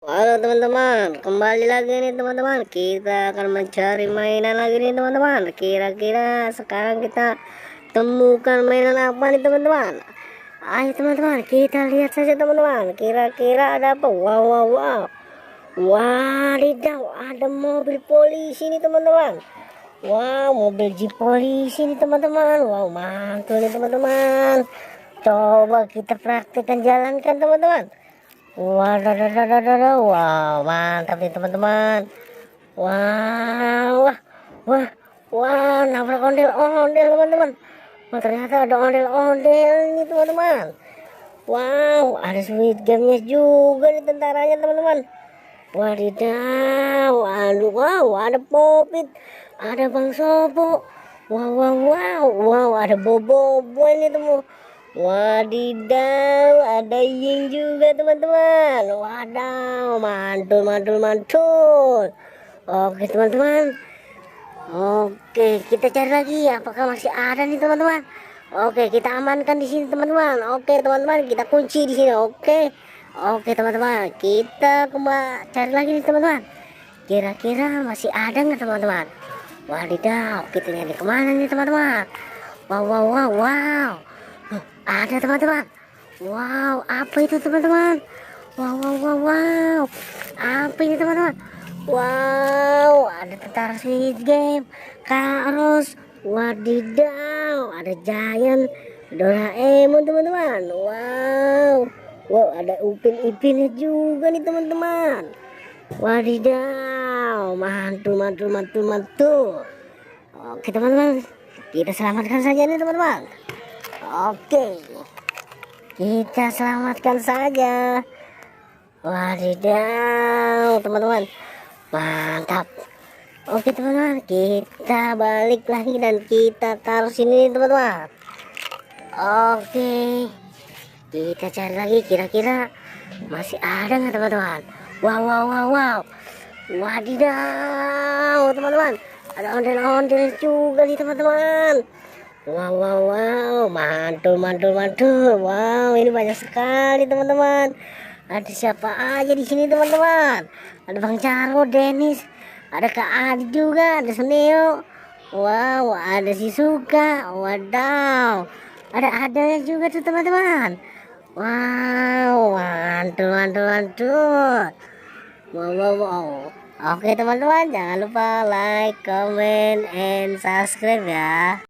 Halo teman-teman, kembali lagi nih teman-teman. Kita akan mencari mainan lagi nih teman-teman. Kira-kira sekarang kita temukan mainan apa nih teman-teman? Ayo teman-teman, kita lihat saja teman-teman. Kira-kira ada apa? Wow, wow, wow. Wadidaw, ada mobil polisi nih teman-teman. Wow, mobil jeep polisi nih teman-teman. Wow, mantul nih teman-teman. Coba kita praktekkan jalankan teman-teman. Waduh, wow, mantap nih teman-teman. Wow, wah, wah, wah, nabrak ondel-ondel teman-teman. Wah, ternyata ada ondel-ondel nih teman-teman. Wow, ada Squid Game-nya juga nih tentaranya teman-teman. Wadidaw, aduh, wow, ada Popit, ada Bang Sopo. Wow, wow, wow, wow, ada Bobo ini teman. Wadidaw, ada Ying juga teman-teman. Wadaw, mantul, mantul, mantul. Oke teman-teman. Oke, kita cari lagi. Apakah masih ada nih teman-teman? Oke, kita amankan di sini teman-teman. Oke teman-teman, kita kunci di sini. Oke teman-teman, kita cari lagi nih teman-teman. Kira-kira masih ada nggak teman-teman? Wadidaw, kita nyari kemana nih teman-teman? Wow, wow, wow, wow. Ada teman-teman. Wow, apa itu teman-teman? Wow, wow, wow, wow. Apa ini teman-teman? Wow, ada tentara Squid Game, Kak. Wadidaw, ada Giant, Doraemon teman-teman. Wow, wow, ada Upin Ipinnya juga nih teman-teman. Wadidaw, mantul, mantul, mantul, mantul. Oke teman-teman, kita selamatkan saja nih teman-teman. Oke, kita selamatkan saja. Wadidaw teman-teman, mantap. Oke teman-teman, kita balik lagi dan kita taruh sini teman-teman. Oke, kita cari lagi, kira-kira masih ada nggak teman-teman? Wow, wow, wow, wow. Wadidaw teman-teman, ada ondel-ondel juga nih teman-teman. Wow, wow, wow, mantul, mantul, mantul. Wow, ini banyak sekali teman-teman. Ada siapa aja di sini teman-teman? Ada Bang Caro, Dennis, ada Kak Adi juga, ada Suneo. Wow, ada si Suka. Wadaw, ada juga tuh teman-teman. Wow, mantul, mantul, mantul. Wow, wow, wow. Oke teman-teman, jangan lupa like, comment, and subscribe ya.